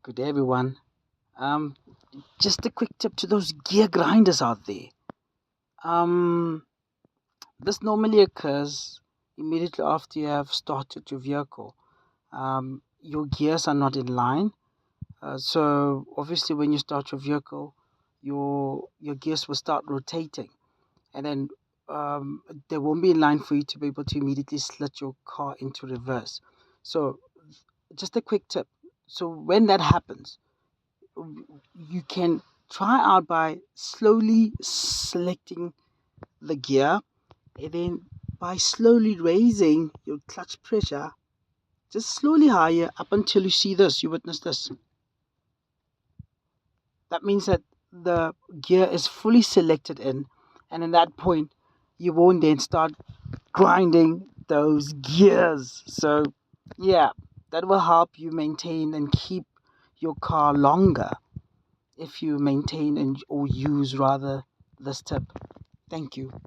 Good day, everyone. Um, just a quick tip to those gear grinders out there. Um, this normally occurs immediately after you have started your vehicle. Your gears are not in line, so obviously when you start your vehicle, your gears will start rotating, and then um, they won't be in line for you to be able to immediately slit your car into reverse. So, just a quick tip. So when that happens, you can try out by slowly selecting the gear and then by slowly raising your clutch pressure just slowly higher up until you see this, you witness this. That means that the gear is fully selected in, and in that point you won't then start grinding those gears. So yeah, that will help you maintain and keep your car longer if you maintain and or use rather this tip. Thank you.